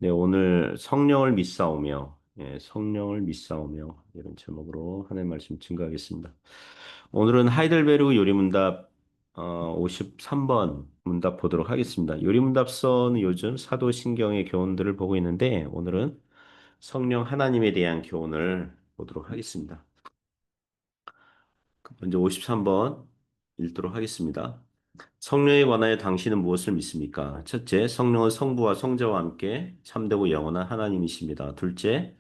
네, 오늘 성령을 믿사오며, 성령을 믿사오며 이런 제목으로 하나님 말씀 증거하겠습니다. 오늘은 하이델베르그 요리문답 53번 문답 보도록 하겠습니다. 요리문답서는 요즘 사도신경의 교훈들을 보고 있는데 오늘은 성령 하나님에 대한 교훈을 보도록 하겠습니다. 먼저 53번 읽도록 하겠습니다. 성령에 관하여 당신은 무엇을 믿습니까? 첫째, 성령은 성부와 성자와 함께 참되고 영원한 하나님이십니다. 둘째,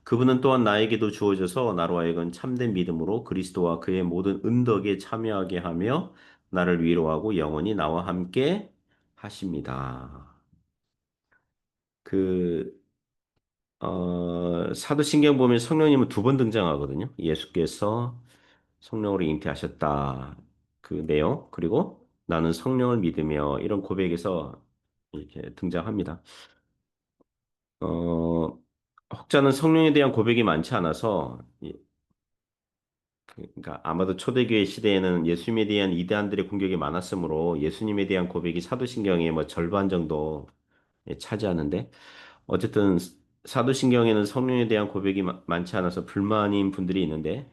그분은 또한 나에게도 주어져서 나로 하여금 참된 믿음으로 그리스도와 그의 모든 은덕에 참여하게 하며 나를 위로하고 영원히 나와 함께 하십니다. 그, 사도신경 보면 성령님은 두 번 등장하거든요. 예수께서 성령으로 잉태하셨다. 그 내용, 그리고 나는 성령을 믿으며 이런 고백에서 이렇게 등장합니다. 어, 혹자는 성령에 대한 고백이 많지 않아서, 그러니까 아마도 초대교회 시대에는 예수님에 대한 이단들의 공격이 많았으므로 예수님에 대한 고백이 사도신경의 뭐 절반 정도 차지하는데, 어쨌든 사도신경에는 성령에 대한 고백이 많지 않아서 불만인 분들이 있는데,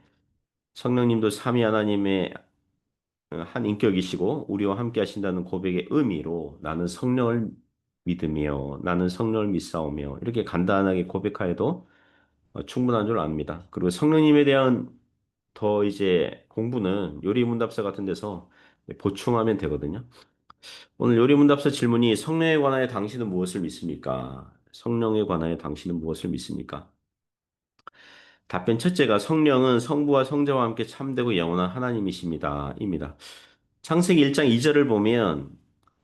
성령님도 삼위 하나님의 한 인격이시고 우리와 함께 하신다는 고백의 의미로 나는 성령을 믿으며 나는 성령을 믿사오며 이렇게 간단하게 고백하여도 충분한 줄 압니다. 그리고 성령님에 대한 더 이제 공부는 요리문답서 같은 데서 보충하면 되거든요. 오늘 요리문답서 질문이 성령에 관하여 당신은 무엇을 믿습니까? 성령에 관하여 당신은 무엇을 믿습니까? 답변 첫째가 성령은 성부와 성자와 함께 참되고 영원한 하나님이십니다. 입니다. 창세기 1장 2절을 보면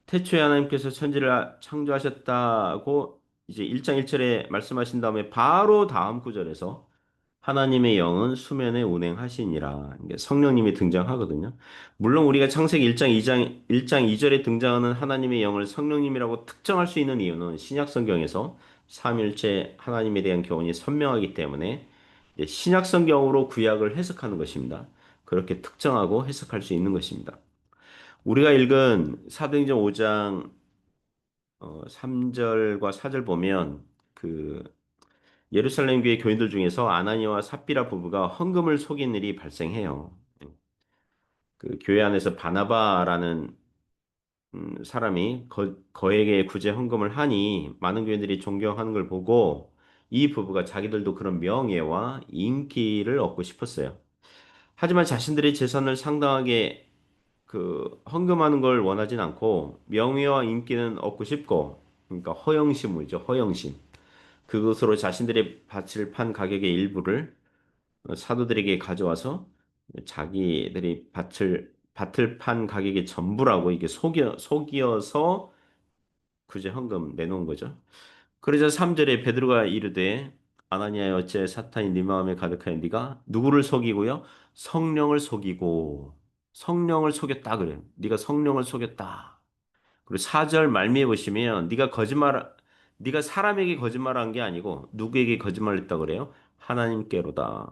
태초에 하나님께서 천지를 창조하셨다고 이제 1장 1절에 말씀하신 다음에 바로 다음 구절에서 하나님의 영은 수면에 운행하시니라. 이게 성령님이 등장하거든요. 물론 우리가 창세기 1장 2절에 등장하는 하나님의 영을 성령님이라고 특정할 수 있는 이유는 신약 성경에서 삼일체 하나님에 대한 교훈이 선명하기 때문에 이제 신약 성경으로 구약을 해석하는 것입니다. 그렇게 특정하고 해석할 수 있는 것입니다. 우리가 읽은 사도행전 5장 3절과 4절 보면 그 예루살렘 교회 교인들 중에서 아나니아와 삽비라 부부가 헌금을 속인 일이 발생해요. 그 교회 안에서 바나바라는 사람이 거액의 구제 헌금을 하니 많은 교인들이 존경하는 걸 보고 이 부부가 자기들도 그런 명예와 인기를 얻고 싶었어요. 하지만 자신들의 재산을 상당하게 그 헌금하는 걸 원하진 않고 명예와 인기는 얻고 싶고 그러니까 허영심이죠. 허영심. 그것으로 자신들의 밭을 판 가격의 일부를 사도들에게 가져와서 자기들이 밭을 판 가격의 전부라고 이게 속여서 그제 헌금 내놓은 거죠. 그러자 3절에 베드로가 이르되 아나니아여 어찌 사탄이 네 마음에 가득하여 네가 누구를 속이고요? 성령을 속이고 성령을 속였다 그래요. 네가 성령을 속였다. 그리고 4절 말미에 보시면 네가 사람에게 거짓말한 게 아니고 누구에게 거짓말했다 그래요? 하나님께로다.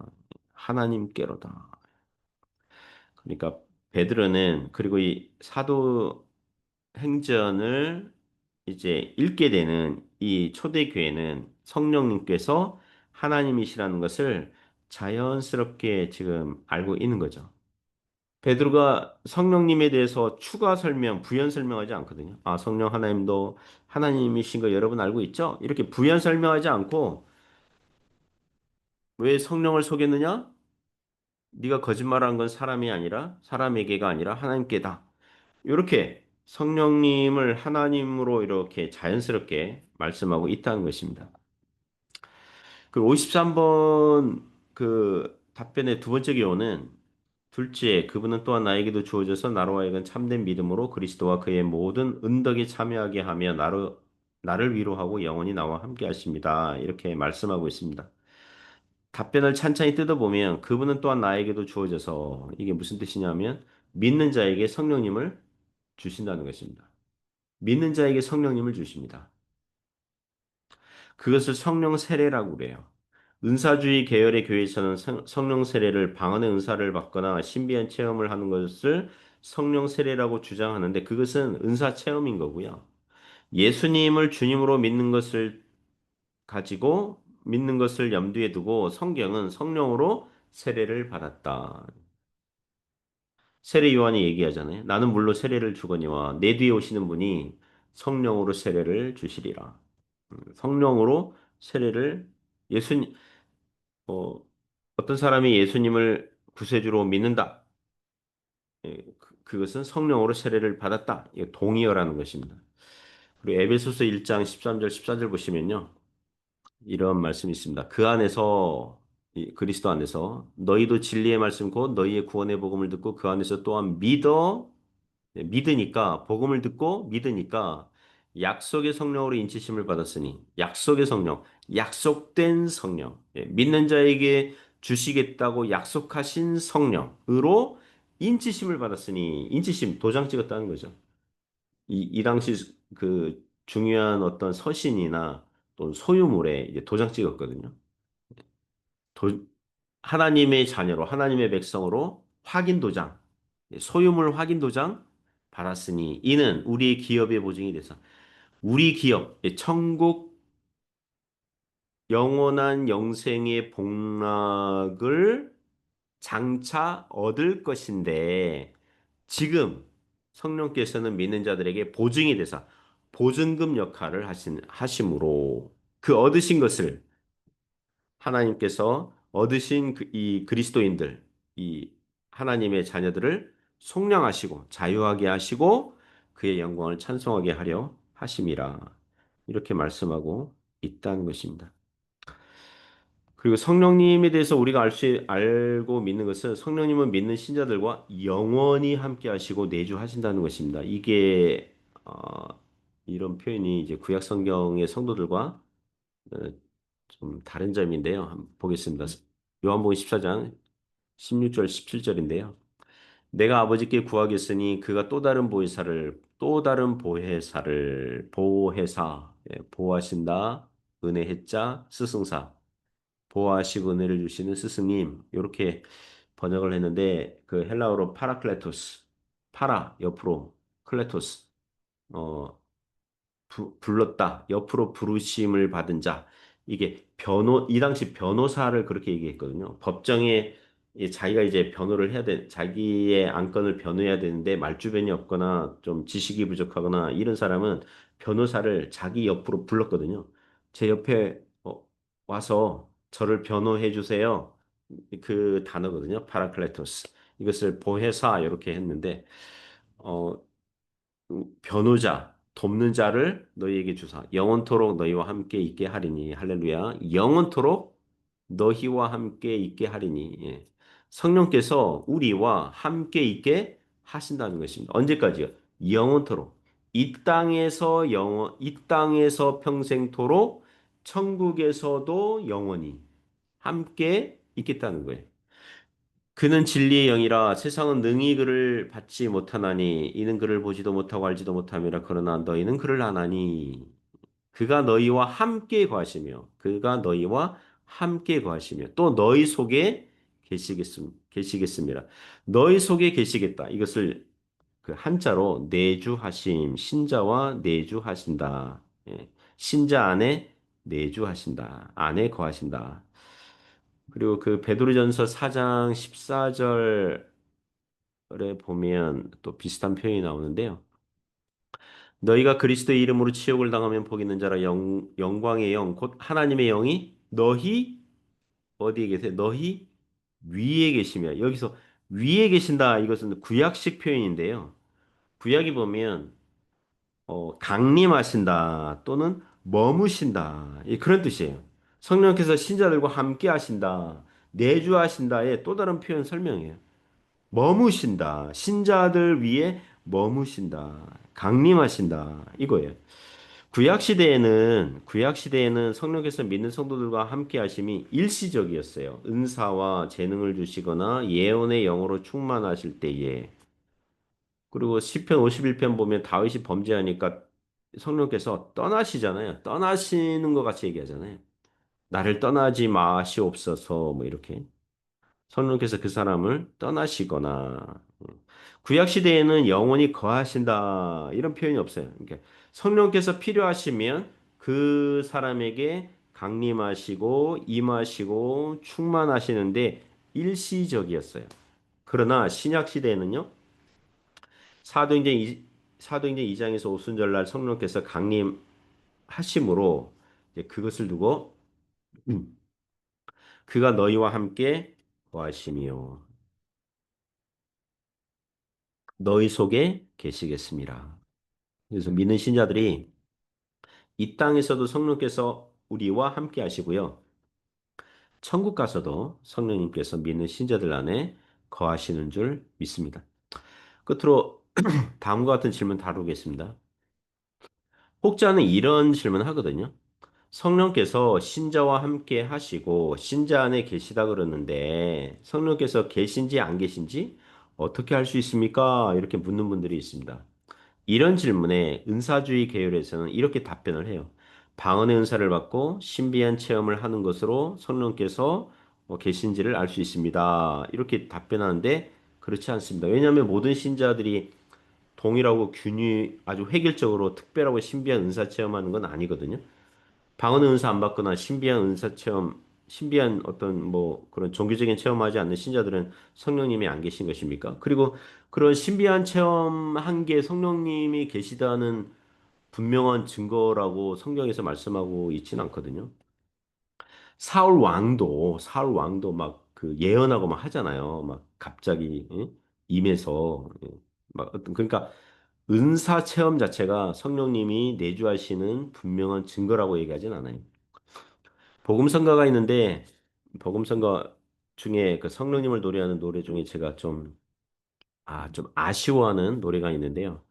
하나님께로다. 그러니까 베드로는 그리고 이 사도행전을 이제 읽게 되는 이 초대교회는 성령님께서 하나님이시라는 것을 자연스럽게 지금 알고 있는 거죠. 베드로가 성령님에 대해서 추가 설명, 부연 설명하지 않거든요. 아, 성령 하나님도 하나님이신 거 여러분 알고 있죠? 이렇게 부연 설명하지 않고 왜 성령을 속였느냐? 네가 거짓말한 건 사람이 아니라 사람에게가 아니라 하나님께다. 이렇게 성령님을 하나님으로 이렇게 자연스럽게 말씀하고 있다는 것입니다. 그 53번 그 답변의 두 번째 교훈은 둘째, 그분은 또한 나에게도 주어져서 나로 하여금 참된 믿음으로 그리스도와 그의 모든 은덕에 참여하게 하며 나를 위로하고 영원히 나와 함께 하십니다. 이렇게 말씀하고 있습니다. 답변을 찬찬히 뜯어보면 그분은 또한 나에게도 주어져서 이게 무슨 뜻이냐면 믿는 자에게 성령님을 주신다는 것입니다. 믿는 자에게 성령님을 주십니다. 그것을 성령 세례라고 그래요. 은사주의 계열의 교회에서는 성령 세례를 방언의 은사를 받거나 신비한 체험을 하는 것을 성령 세례라고 주장하는데 그것은 은사 체험인 거고요. 예수님을 주님으로 믿는 것을 가지고 믿는 것을 염두에 두고 성경은 성령으로 세례를 받았다. 세례 요한이 얘기하잖아요. 나는 물로 세례를 주거니와 내 뒤에 오시는 분이 성령으로 세례를 주시리라. 성령으로 세례를 예수님 어, 어떤 사람이 예수님을 구세주로 믿는다. 예, 그것은 성령으로 세례를 받았다. 이거 동의어라는 것입니다. 그리고 에베소서 1장 13절 14절 보시면요. 이런 말씀이 있습니다. 그 안에서 그리스도 안에서 너희도 진리의 말씀 곧 너희의 구원의 복음을 듣고 그 안에서 또한 믿으니까 복음을 듣고 믿으니까 약속의 성령으로 인치심을 받았으니 약속의 성령, 약속된 성령, 믿는 자에게 주시겠다고 약속하신 성령으로 인치심을 받았으니 인치심 도장 찍었다는 거죠. 이 당시 그 중요한 어떤 서신이나 또는 소유물에 이제 도장 찍었거든요. 도- 하나님의 자녀로 하나님의 백성으로 확인 도장, 소유물 확인 도장 받았으니 이는 우리의 기업의 보증이 돼서 우리 기업, 천국 영원한 영생의 복락을 장차 얻을 것인데 지금 성령께서는 믿는 자들에게 보증이 돼서 보증금 역할을 하심으로 그 얻으신 것을 하나님께서 얻으신 이 그리스도인들, 이 하나님의 자녀들을 속량하시고 자유하게 하시고 그의 영광을 찬송하게 하려 하심이라. 이렇게 말씀하고 있다는 것입니다. 그리고 성령님에 대해서 우리가 알고 믿는 것은 성령님은 믿는 신자들과 영원히 함께 하시고 내주하신다는 것입니다. 이게 이런 표현이 이제 구약 성경의 성도들과 어, 좀 다른 점인데요. 한번 보겠습니다. 요한복음 14장 16절 17절인데요. 내가 아버지께 구하겠으니 그가 또 다른 보혜사 보호하신다 은혜했자 스승사 보호하시고 은혜를 주시는 스승님 이렇게 번역을 했는데 그 헬라어로 파라클레토스 파라 옆으로 클레토스 어 불렀다. 옆으로 부르심을 받은 자. 이게 이 당시 변호사를 그렇게 얘기했거든요. 법정에 자기가 이제 변호를 자기의 안건을 변호해야 되는데 말주변이 없거나 좀 지식이 부족하거나 이런 사람은 변호사를 자기 옆으로 불렀거든요. 제 옆에 와서 저를 변호해 주세요. 그 단어거든요. 파라클레토스. 이것을 보혜사 이렇게 했는데, 어, 변호자, 돕는 자를 너희에게 주사. 영원토록 너희와 함께 있게 하리니. 할렐루야. 영원토록 너희와 함께 있게 하리니. 예. 성령께서 우리와 함께 있게 하신다는 것입니다. 언제까지요? 영원토록. 이 땅에서 평생토록, 천국에서도 영원히 함께 있겠다는 거예요. 그는 진리의 영이라 세상은 능히 그를 받지 못하나니 이는 그를 보지도 못하고 알지도 못함이라 그러나 너희는 그를 아나니 그가 너희와 함께 거하시며 그가 너희와 함께 거하시며 또 너희 속에 계시겠습니다. 너희 속에 계시겠다. 이것을 그 한자로 내주하심 신자와 내주하신다. 예. 신자 안에 내주하신다. 안에 거하신다. 그리고 그 베드로전서 4장 14절에 보면 또 비슷한 표현이 나오는데요. 너희가 그리스도의 이름으로 치욕을 당하면 복 있는 자라 영광의 영, 곧 하나님의 영이 너희 어디에 계세요? 너희 위에 계시며 여기서 위에 계신다. 이것은 구약식 표현인데요. 구약이 보면 강림하신다 또는 머무신다. 그런 뜻이에요. 성령께서 신자들과 함께 하신다. 내주하신다의 또 다른 표현 설명이에요. 머무신다. 신자들 위에 머무신다. 강림하신다. 이거예요. 구약 시대에는 성령께서 믿는 성도들과 함께 하심이 일시적이었어요. 은사와 재능을 주시거나 예언의 영으로 충만하실 때에. 그리고 시편 51편 보면 다윗이 범죄하니까 성령께서 떠나시잖아요. 떠나시는 것 같이 얘기하잖아요. 나를 떠나지 마시옵소서 뭐 이렇게. 성령께서 그 사람을 떠나시거나 구약 시대에는 영원히 거하신다 이런 표현이 없어요. 그러니까 성령께서 필요하시면 그 사람에게 강림하시고 임하시고 충만하시는데 일시적이었어요. 그러나 신약 시대에는요. 사도행전 사도행전 2장에서 오순절날 성령께서 강림하심으로 이제 그것을 두고 음, 그가 너희와 함께 거하시며 너희 속에 계시겠습니다. 그래서 믿는 신자들이 이 땅에서도 성령께서 우리와 함께 하시고요. 천국 가서도 성령님께서 믿는 신자들 안에 거하시는 줄 믿습니다. 끝으로 다음과 같은 질문 다루겠습니다. 혹자는 이런 질문을 하거든요. 성령께서 신자와 함께 하시고 신자 안에 계시다 그러는데 성령께서 계신지 안 계신지 어떻게 할 수 있습니까? 이렇게 묻는 분들이 있습니다. 이런 질문에 은사주의 계열에서는 이렇게 답변을 해요. 방언의 은사를 받고 신비한 체험을 하는 것으로 성령께서 계신지를 알 수 있습니다. 이렇게 답변하는데 그렇지 않습니다. 왜냐하면 모든 신자들이 동일하고 균이 아주 획일적으로 특별하고 신비한 은사 체험하는 건 아니거든요. 방언의 은사 안 받거나 신비한 은사 체험, 신비한 어떤 뭐 그런 종교적인 체험하지 않는 신자들은 성령님이 안 계신 것입니까? 그리고 그런 신비한 체험한 게 성령님이 계시다는 분명한 증거라고 성경에서 말씀하고 있지는 않거든요. 사울 왕도 막 그 예언하고 막 하잖아요. 막 갑자기 임해서 막 어떤 그러니까 은사 체험 자체가 성령님이 내주하시는 분명한 증거라고 얘기하진 않아요. 복음성가가 있는데 복음성가 중에 그 성령님을 노래하는 노래 중에 제가 좀 아쉬워하는 노래가 있는데요.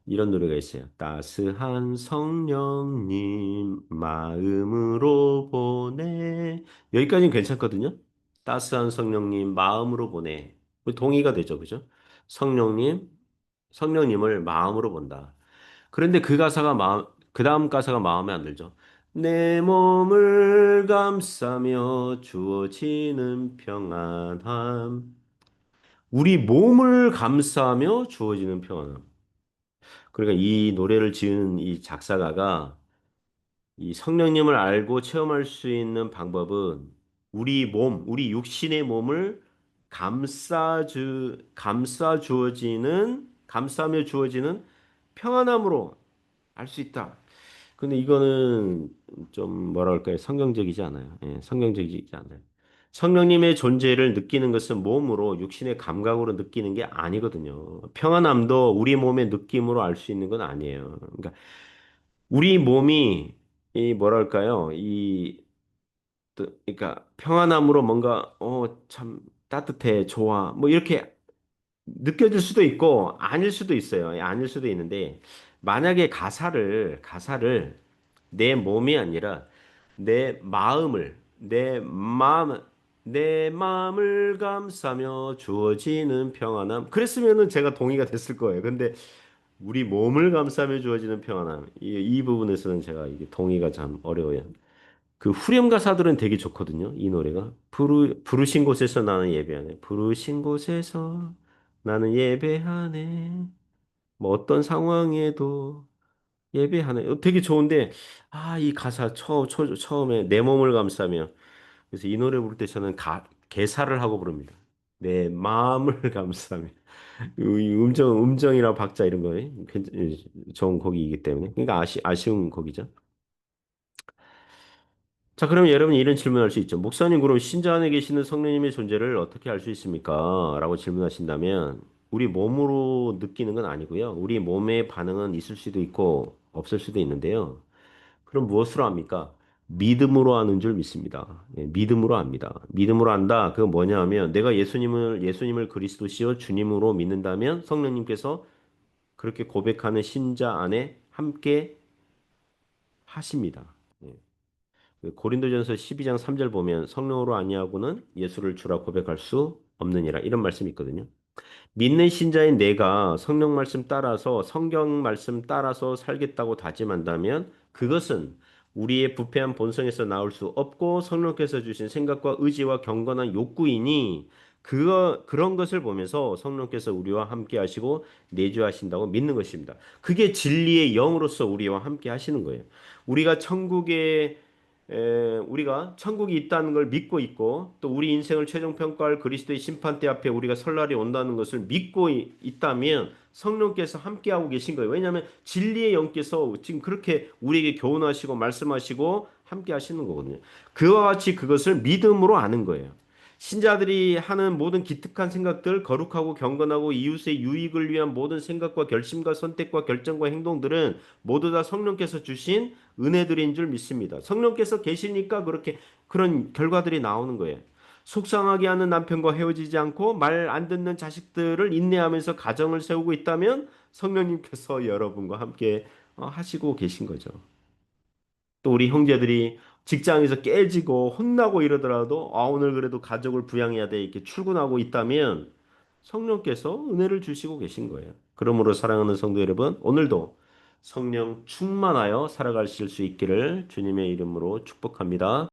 이런 노래가 있어요. 따스한 성령님 마음으로 보내. 여기까지는 괜찮거든요. 따스한 성령님 마음으로 보내. 동의가 되죠. 그죠? 성령님, 성령님을 마음으로 본다. 그런데 그 다음 가사가 마음에 안 들죠. 내 몸을 감싸며 주어지는 평안함. 우리 몸을 감싸며 주어지는 평안함. 그러니까 이 노래를 지은 이 작사가가 이 성령님을 알고 체험할 수 있는 방법은 우리 육신의 몸을 감싸며 주어지는 평안함으로 알 수 있다. 근데 이거는 좀 뭐랄까요? 성경적이지 않아요. 예, 성경적이지 않아요. 성령님의 존재를 느끼는 것은 몸으로 육신의 감각으로 느끼는 게 아니거든요. 평안함도 우리 몸의 느낌으로 알 수 있는 건 아니에요. 그러니까 우리 몸이 이 뭐랄까요? 그러니까 평안함으로 뭔가 참 따뜻해, 좋아. 뭐 이렇게 느껴질 수도 있고 아닐 수도 있어요. 예, 아닐 수도 있는데 만약에 가사를 내 몸이 아니라 내 마음을 감싸며 주어지는 평안함. 그랬으면은 제가 동의가 됐을 거예요. 근데 우리 몸을 감싸며 주어지는 평안함. 이 부분에서는 제가 이게 동의가 참 어려워요. 그 후렴 가사들은 되게 좋거든요. 이 노래가. 부르신 곳에서 나는 예배하네. 부르신 곳에서 나는 예배하네. 뭐 어떤 상황에도 예배하네. 되게 좋은데, 이 가사 처음에 내 몸을 감싸며. 그래서 이 노래 부를 때 저는 개사를 하고 부릅니다. 내 마음을 감싸며. 이 음정이나 박자 이런 거 좋은 곡이기 때문에. 그러니까 아쉬운 곡이죠. 자, 그러면 여러분이 이런 질문할 수 있죠. 목사님, 그럼 신자 안에 계시는 성령님의 존재를 어떻게 알 수 있습니까? 라고 질문하신다면, 우리 몸으로 느끼는 건 아니고요. 우리 몸의 반응은 있을 수도 있고, 없을 수도 있는데요. 그럼 무엇으로 압니까? 믿음으로 아는 줄 믿습니다. 예, 믿음으로 압니다. 믿음으로 안다. 그건 뭐냐 하면, 내가 예수님을 그리스도시요 주님으로 믿는다면, 성령님께서 그렇게 고백하는 신자 안에 함께 하십니다. 예. 그 고린도전서 12장 3절 보면 성령으로 아니하고는 예수를 주라 고백할 수 없느니라 이런 말씀이 있거든요. 믿는 신자인 내가 성령 말씀 따라서 성경 말씀 따라서 살겠다고 다짐한다면 그것은 우리의 부패한 본성에서 나올 수 없고 성령께서 주신 생각과 의지와 경건한 욕구이니 그런 것을 보면서 성령께서 우리와 함께 하시고 내주하신다고 믿는 것입니다. 그게 진리의 영으로서 우리와 함께 하시는 거예요. 우리가 천국에 우리가 천국이 있다는 걸 믿고 있고 또 우리 인생을 최종 평가할 그리스도의 심판대 앞에 우리가 설 날이 온다는 것을 믿고 있다면 성령께서 함께하고 계신 거예요. 왜냐하면 진리의 영께서 지금 그렇게 우리에게 교훈하시고 말씀하시고 함께 하시는 거거든요. 그와 같이 그것을 믿음으로 아는 거예요. 신자들이 하는 모든 기특한 생각들, 거룩하고 경건하고 이웃의 유익을 위한 모든 생각과 결심과 선택과 결정과 행동들은 모두 다 성령께서 주신 은혜들인 줄 믿습니다. 성령께서 계시니까 그렇게 그런 결과들이 나오는 거예요. 속상하게 하는 남편과 헤어지지 않고 말 안 듣는 자식들을 인내하면서 가정을 세우고 있다면 성령님께서 여러분과 함께 하시고 계신 거죠. 또 우리 형제들이 직장에서 깨지고 혼나고 이러더라도 오늘 그래도 가족을 부양해야 돼 이렇게 출근하고 있다면 성령께서 은혜를 주시고 계신 거예요. 그러므로 사랑하는 성도 여러분, 오늘도 성령 충만하여 살아가실 수 있기를 주님의 이름으로 축복합니다.